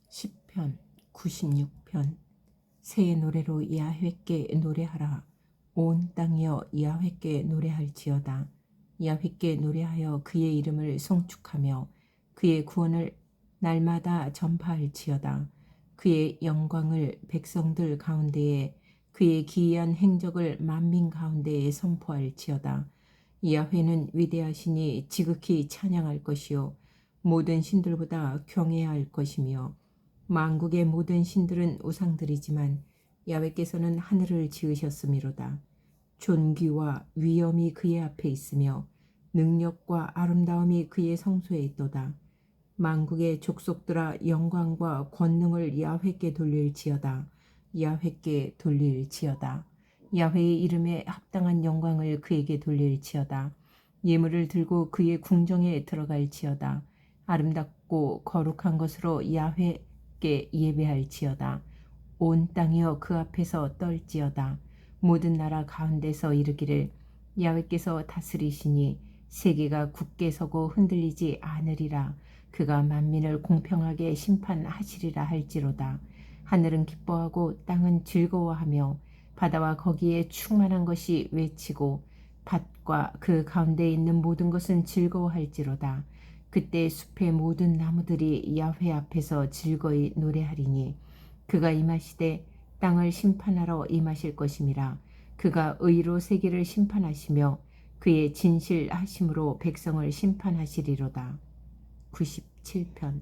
시편 96편. 새 노래로 야훼께 노래하라. 온 땅이여 야훼께 노래할지어다. 야훼께 노래하여 그의 이름을 송축하며 그의 구원을 날마다 전파할지어다. 그의 영광을 백성들 가운데에, 그의 기이한 행적을 만민 가운데에 선포할지어다. 야훼는 위대하시니 지극히 찬양할 것이요 모든 신들보다 경외할 것이며, 만국의 모든 신들은 우상들이지만 야훼께서는 하늘을 지으셨음이로다. 존귀와 위엄이 그의 앞에 있으며 능력과 아름다움이 그의 성소에 있도다. 만국의 족속들아, 영광과 권능을 야훼께 돌릴지어다. 야훼께 돌릴지어다. 야훼의 이름에 합당한 영광을 그에게 돌릴지어다. 예물을 들고 그의 궁정에 들어갈지어다. 아름답고 거룩한 것으로 야훼께 예배할지어다. 온 땅이여 그 앞에서 떨지어다. 모든 나라 가운데서 이르기를 야훼께서 다스리시니 세계가 굳게 서고 흔들리지 않으리라. 그가 만민을 공평하게 심판하시리라 할지로다. 하늘은 기뻐하고 땅은 즐거워하며 바다와 거기에 충만한 것이 외치고 밭과 그 가운데 있는 모든 것은 즐거워할지로다. 그때 숲의 모든 나무들이 야훼 앞에서 즐거이 노래하리니 그가 임하시되 땅을 심판하러 임하실 것임이라. 그가 의로 세계를 심판하시며 그의 진실하심으로 백성을 심판하시리로다. 97편.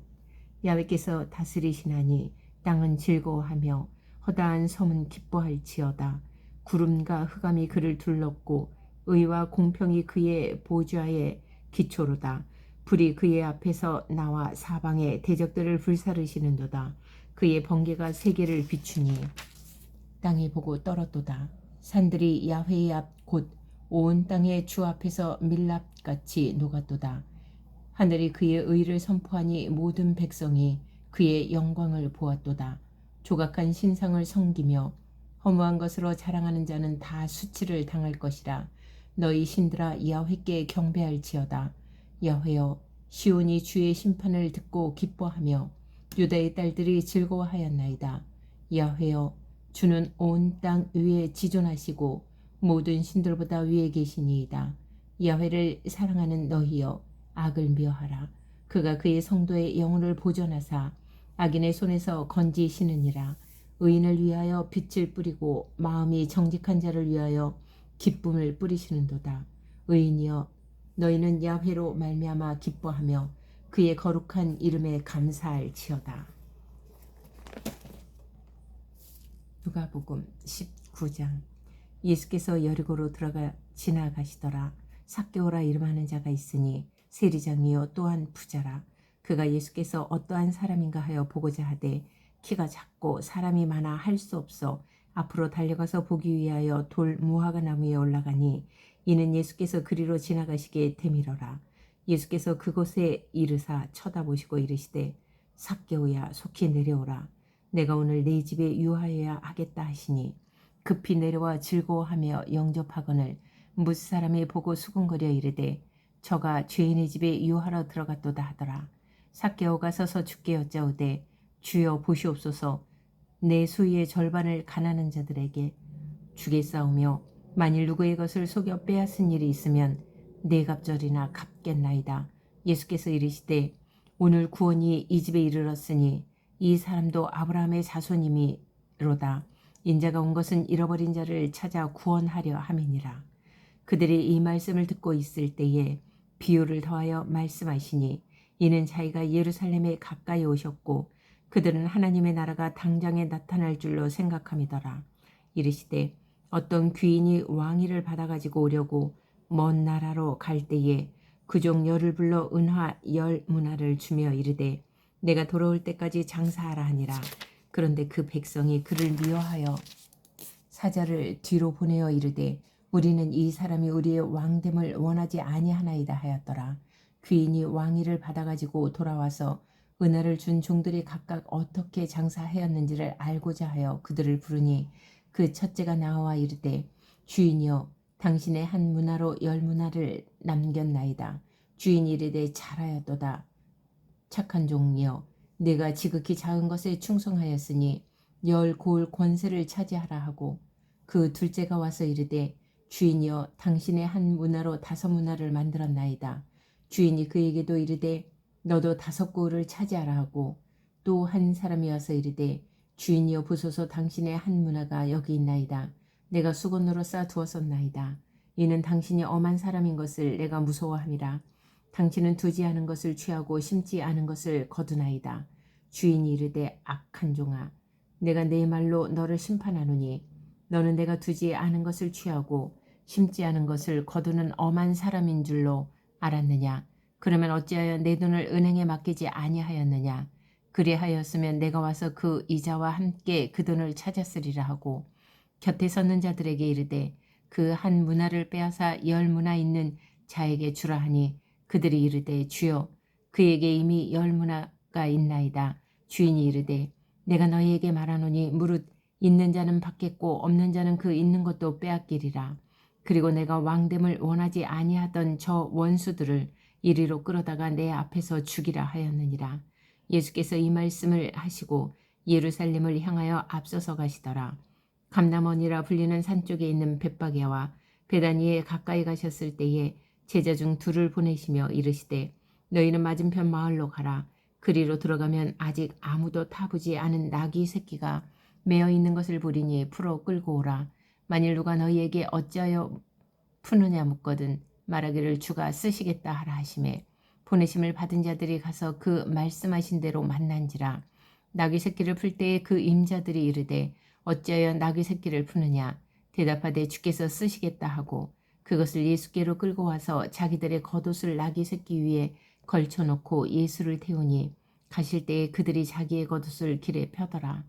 야훼께서 다스리시나니 땅은 즐거워하며 허다한 섬은 기뻐할지어다. 구름과 흑암이 그를 둘렀고 의와 공평이 그의 보좌의 기초로다. 불이 그의 앞에서 나와 사방의 대적들을 불사르시는도다. 그의 번개가 세계를 비추니 땅이 보고 떨었도다. 산들이 야훼의 앞 곧 온 땅의 주 앞에서 밀랍같이 녹았도다. 하늘이 그의 의를 선포하니 모든 백성이 그의 영광을 보았도다. 조각한 신상을 섬기며 허무한 것으로 자랑하는 자는 다 수치를 당할 것이라. 너희 신들아, 야훼께 경배할지어다. 야훼여, 시온이 주의 심판을 듣고 기뻐하며 유다의 딸들이 즐거워하였나이다. 야훼여, 주는 온 땅 위에 지존하시고 모든 신들보다 위에 계시니이다. 야훼를 사랑하는 너희여, 악을 미워하라. 그가 그의 성도의 영혼을 보존하사 악인의 손에서 건지시느니라. 의인을 위하여 빛을 뿌리고 마음이 정직한 자를 위하여 기쁨을 뿌리시는도다. 의인이여, 너희는 야훼로 말미암아 기뻐하며 그의 거룩한 이름에 감사할지어다. 누가복음 19장. 예수께서 여리고로 들어가 지나가시더라. 삭개오라 이름하는 자가 있으니 세리장이요 또한 부자라. 그가 예수께서 어떠한 사람인가 하여 보고자 하되 키가 작고 사람이 많아 할 수 없어 앞으로 달려가서 보기 위하여 돌 무화과 나무에 올라가니 이는 예수께서 그리로 지나가시기에 대미러라. 예수께서 그곳에 이르사 쳐다보시고 이르시되 삭개오야, 속히 내려오라. 내가 오늘 네 집에 유하여야 하겠다 하시니 급히 내려와 즐거워하며 영접하거늘 무슨 사람이 보고 수군거려 이르되 저가 죄인의 집에 유하러 들어갔도다 하더라. 삭개오가 서서 주께 여짜오되 주여 보시옵소서, 내 소유의 절반을 가난한 자들에게 주겠사오며 만일 누구의 것을 속여 빼앗은 일이 있으면 네 갑절이나 갚겠나이다. 예수께서 이르시되 오늘 구원이 이 집에 이르렀으니 이 사람도 아브라함의 자손임이로다. 인자가 온 것은 잃어버린 자를 찾아 구원하려 함이니라. 그들이 이 말씀을 듣고 있을 때에 비유를 더하여 말씀하시니 이는 자기가 예루살렘에 가까이 오셨고 그들은 하나님의 나라가 당장에 나타날 줄로 생각함이더라. 이르시되 어떤 귀인이 왕위를 받아가지고 오려고 먼 나라로 갈 때에 그종 열을 불러 은화 10문화를 주며 이르되 내가 돌아올 때까지 장사하라 하니라. 그런데 그 백성이 그를 미워하여 사자를 뒤로 보내어 이르되 우리는 이 사람이 우리의 왕됨을 원하지 아니하나이다 하였더라. 귀인이 왕위를 받아가지고 돌아와서 은혜를 준 종들이 각각 어떻게 장사하였는지를 알고자 하여 그들을 부르니 그 첫째가 나와 이르되 주인이여, 당신의 한 문화로 10문화를 남겼나이다. 주인이 이르되 잘하였도다. 착한 종이여, 내가 지극히 작은 것에 충성하였으니 열 고을 권세를 차지하라 하고 그 둘째가 와서 이르되 주인이여 당신의 한 문화로 5문화를 만들었나이다. 주인이 그에게도 이르되 너도 5고을을 차지하라 하고 또 한 사람이 와서 이르되 주인이여 보소서 당신의 한 문화가 여기 있나이다. 내가 수건으로 싸두었었나이다. 이는 당신이 엄한 사람인 것을 내가 무서워함이라. 당신은 두지 않은 것을 취하고 심지 않은 것을 거두나이다. 주인이 이르되 악한 종아 내가 내 말로 너를 심판하노니 너는 내가 두지 않은 것을 취하고 심지 않은 것을 거두는 엄한 사람인 줄로 알았느냐. 그러면 어찌하여 내 돈을 은행에 맡기지 아니하였느냐. 그리하였으면 내가 와서 그 이자와 함께 그 돈을 찾았으리라 하고 곁에 섰는 자들에게 이르되 그 한 문화를 빼앗아 10문화 있는 자에게 주라 하니 그들이 이르되 주여 그에게 이미 10문화가 있나이다. 주인이 이르되 내가 너희에게 말하노니 무릇 있는 자는 받겠고 없는 자는 그 있는 것도 빼앗기리라. 그리고 내가 왕됨을 원하지 아니하던 저 원수들을 이리로 끌어다가 내 앞에서 죽이라 하였느니라. 예수께서 이 말씀을 하시고 예루살렘을 향하여 앞서서 가시더라. 감람원이라 불리는 산 쪽에 있는 벳바게와 베다니에 가까이 가셨을 때에 제자 중 2를 보내시며 이르시되 너희는 맞은편 마을로 가라. 그리로 들어가면 아직 아무도 타보지 않은 나귀 새끼가 매어 있는 것을 보리니 풀어 끌고 오라. 만일 누가 너희에게 어찌하여 푸느냐 묻거든 말하기를 주가 쓰시겠다 하라 하시매 보내심을 받은 자들이 가서 그 말씀하신 대로 만난지라. 나귀 새끼를 풀 때에 그 임자들이 이르되 어찌하여 나귀 새끼를 푸느냐. 대답하되 주께서 쓰시겠다 하고 그것을 예수께로 끌고 와서 자기들의 겉옷을 나귀 새끼 위에 걸쳐놓고 예수를 태우니 가실 때에 그들이 자기의 겉옷을 길에 펴더라.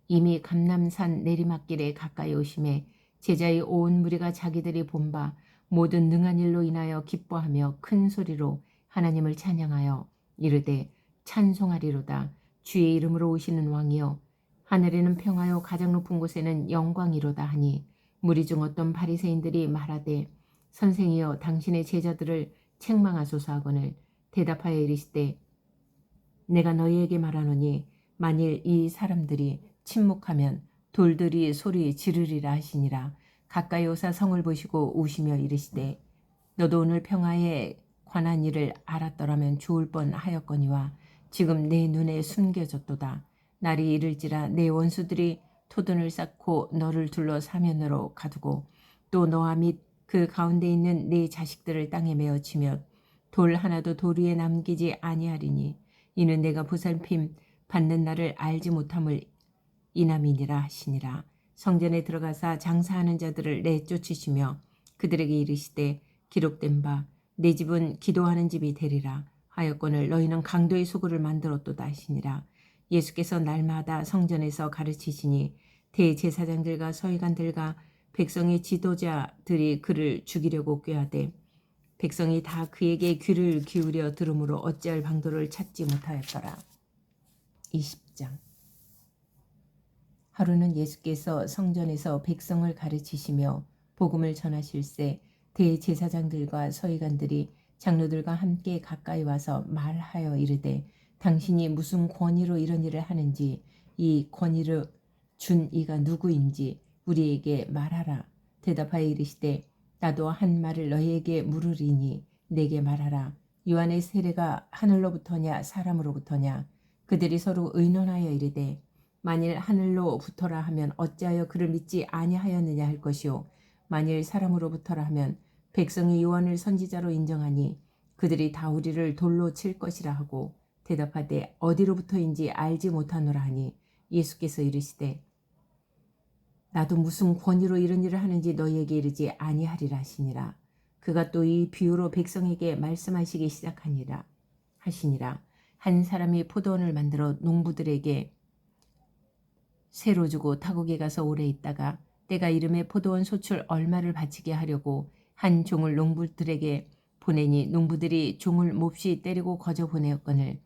이미 감람산 내리막길에 가까이 오심에 제자의 온 무리가 자기들이 본 바 모든 능한 일로 인하여 기뻐하며 큰 소리로 하나님을 찬양하여 이르되 찬송하리로다. 주의 이름으로 오시는 왕이여 하늘에는 평화요 가장 높은 곳에는 영광이로다 하니 무리 중 어떤 바리새인들이 말하되 선생이여 당신의 제자들을 책망하소서 하거늘 대답하여 이르시되 내가 너희에게 말하노니 만일 이 사람들이 침묵하면 돌들이 소리 지르리라 하시니라. 가까이 오사 성을 보시고 우시며 이르시되 너도 오늘 평화에 관한 일을 알았더라면 좋을 뻔하였거니와 지금 내 눈에 숨겨졌도다. 날이 이를지라 내 원수들이 토둔을 쌓고 너를 둘러 사면으로 가두고 또 너와 및 그 가운데 있는 네 자식들을 땅에 메어치며 돌 하나도 돌 위에 남기지 아니하리니 이는 내가 보살핌 받는 날을 알지 못함을 이남이니라 하시니라. 성전에 들어가사 장사하는 자들을 내쫓으시며 그들에게 이르시되 기록된 바 내 집은 기도하는 집이 되리라 하였거늘 너희는 강도의 소굴을 만들었도다 하시니라. 예수께서 날마다 성전에서 가르치시니 대제사장들과 서기관들과 백성의 지도자들이 그를 죽이려고 꾀하되 백성이 다 그에게 귀를 기울여 들으므로 어찌할 방도를 찾지 못하였더라. 20장. 하루는 예수께서 성전에서 백성을 가르치시며 복음을 전하실새 대제사장들과 서기관들이 장로들과 함께 가까이 와서 말하여 이르되 당신이 무슨 권위로 이런 일을 하는지 이 권위를 준 이가 누구인지 우리에게 말하라. 대답하여 이르시되 나도 한 말을 너희에게 물으리니 내게 말하라. 요한의 세례가 하늘로부터냐 사람으로부터냐. 그들이 서로 의논하여 이르되 만일 하늘로부터라 하면 어찌하여 그를 믿지 아니하였느냐 할 것이요 만일 사람으로부터라 하면 백성이 요한을 선지자로 인정하니 그들이 다 우리를 돌로 칠 것이라 하고 대답하되 어디로부터인지 알지 못하노라 하니 예수께서 이르시되 나도 무슨 권위로 이런 일을 하는지 너희에게 이르지 아니하리라 하시니라. 그가 또 이 비유로 백성에게 말씀하시기 시작하니라 하시니라. 한 사람이 포도원을 만들어 농부들에게 새로 주고 타국에 가서 오래 있다가 때가 이름에 포도원 소출 얼마를 바치게 하려고 한 종을 농부들에게 보내니 농부들이 종을 몹시 때리고 거저 보내었거늘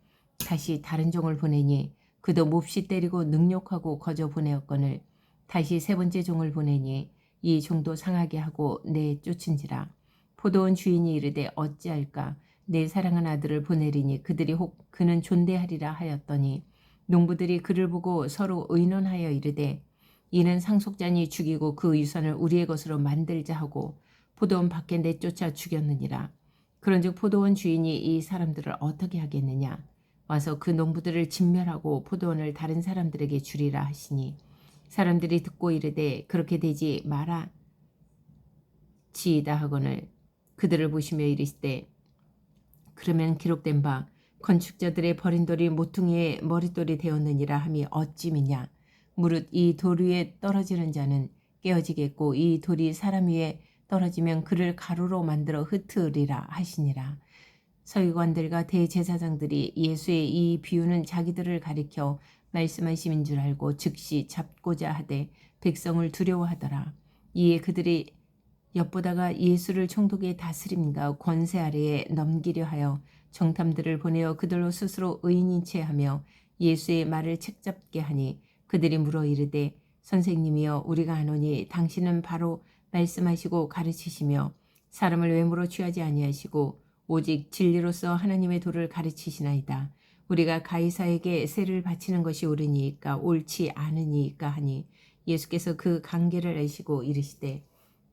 다시 다른 종을 보내니 그도 몹시 때리고 능욕하고 거저 보내었거늘 다시 3번째 종을 보내니 이 종도 상하게 하고 내쫓은지라. 포도원 주인이 이르되 어찌할까 내 사랑하는 아들을 보내리니 그들이 혹 그는 존대하리라 하였더니 농부들이 그를 보고 서로 의논하여 이르되 이는 상속자니 죽이고 그 유산을 우리의 것으로 만들자 하고 포도원 밖에 내쫓아 죽였느니라. 그런즉 포도원 주인이 이 사람들을 어떻게 하겠느냐. 와서 그 농부들을 진멸하고 포도원을 다른 사람들에게 주리라 하시니 사람들이 듣고 이르되 그렇게 되지 마라 지이다 하거늘 그들을 보시며 이르시되 그러면 기록된 바 건축자들의 버린 돌이 모퉁이의 머릿돌이 되었느니라 함이 어찌미냐. 무릇 이 돌 위에 떨어지는 자는 깨어지겠고 이 돌이 사람 위에 떨어지면 그를 가루로 만들어 흩으리라 하시니라. 서기관들과 대제사장들이 예수의 이 비유는 자기들을 가리켜 말씀하심인 줄 알고 즉시 잡고자 하되 백성을 두려워하더라. 이에 그들이 엿보다가 예수를 총독의 다스림과 권세 아래에 넘기려 하여 정탐들을 보내어 그들로 스스로 의인인 채 하며 예수의 말을 책잡게 하니 그들이 물어 이르되 선생님이여 우리가 아노니 당신은 바로 말씀하시고 가르치시며 사람을 외모로 취하지 아니하시고 오직 진리로서 하나님의 도를 가르치시나이다. 우리가 가이사에게 세를 바치는 것이 옳으니까 옳지 않으니까 하니 예수께서 그 관계를 아시고 이르시되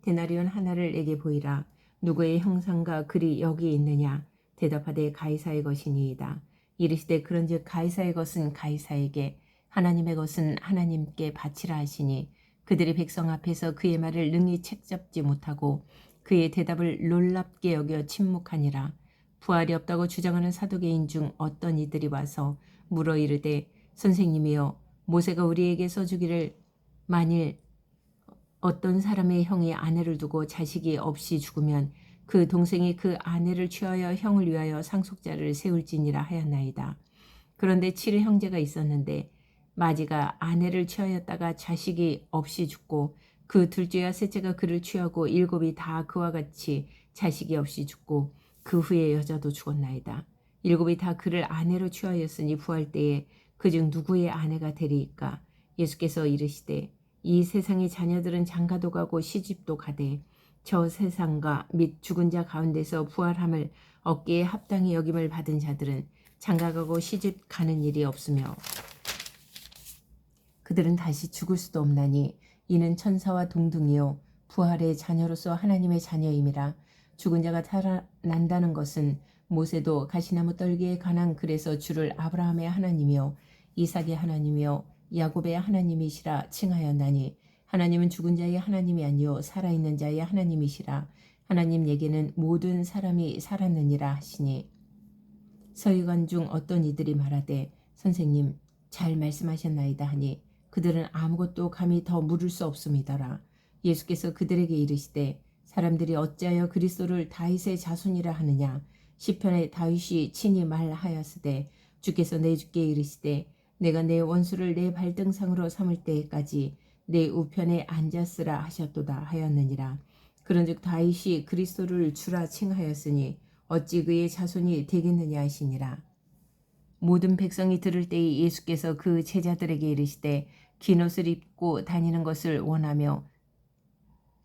데나리온 하나를 내게 보이라. 누구의 형상과 글이 여기 있느냐. 대답하되 가이사의 것이니이다. 이르시되 그런즉 가이사의 것은 가이사에게 하나님의 것은 하나님께 바치라 하시니 그들이 백성 앞에서 그의 말을 능히 책잡지 못하고 그의 대답을 놀랍게 여겨 침묵하니라. 부활이 없다고 주장하는 사두개인 중 어떤 이들이 와서 물어 이르되 선생님이여 모세가 우리에게 써주기를 만일 어떤 사람의 형이 아내를 두고 자식이 없이 죽으면 그 동생이 그 아내를 취하여 형을 위하여 상속자를 세울지니라 하였나이다. 그런데 7의 형제가 있었는데 마지가 아내를 취하였다가 자식이 없이 죽고 그 둘째와 셋째가 그를 취하고 7이 다 그와 같이 자식이 없이 죽고 그 후에 여자도 죽었나이다. 7이 다 그를 아내로 취하였으니 부활 때에 그중 누구의 아내가 되리이까. 예수께서 이르시되 이 세상의 자녀들은 장가도 가고 시집도 가되 저 세상과 및 죽은 자 가운데서 부활함을 얻기에 합당히 여김을 받은 자들은 장가가고 시집 가는 일이 없으며 그들은 다시 죽을 수도 없나니 이는 천사와 동등이요 부활의 자녀로서 하나님의 자녀임이라. 죽은 자가 살아난다는 것은 모세도 가시나무 떨기에 관한 글에서 주를 아브라함의 하나님이요 이삭의 하나님이요 야곱의 하나님이시라 칭하였나니 하나님은 죽은 자의 하나님이 아니요 살아있는 자의 하나님이시라. 하나님에게는 모든 사람이 살았느니라 하시니 서기관 중 어떤 이들이 말하되 선생님 잘 말씀하셨나이다 하니 그들은 아무것도 감히 더 물을 수 없음이더라. 예수께서 그들에게 이르시되 사람들이 어찌하여 그리스도를 다윗의 자손이라 하느냐. 시편에 다윗이 친히 말하였으되 주께서 내 주께 이르시되 내가 내 원수를 내 발등상으로 삼을 때까지 내 우편에 앉았으라 하셨도다 하였느니라. 그런즉 다윗이 그리스도를 주라 칭하였으니 어찌 그의 자손이 되겠느냐 하시니라. 모든 백성이 들을 때에 예수께서 그 제자들에게 이르시되 긴 옷을 입고 다니는 것을 원하며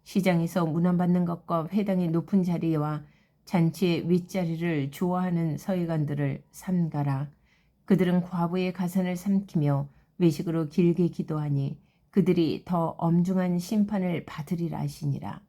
시장에서 문안받는 것과 회당의 높은 자리와 잔치의 윗자리를 좋아하는 서기관들을 삼가라. 그들은 과부의 가산을 삼키며 외식으로 길게 기도하니 그들이 더 엄중한 심판을 받으리라 하시니라.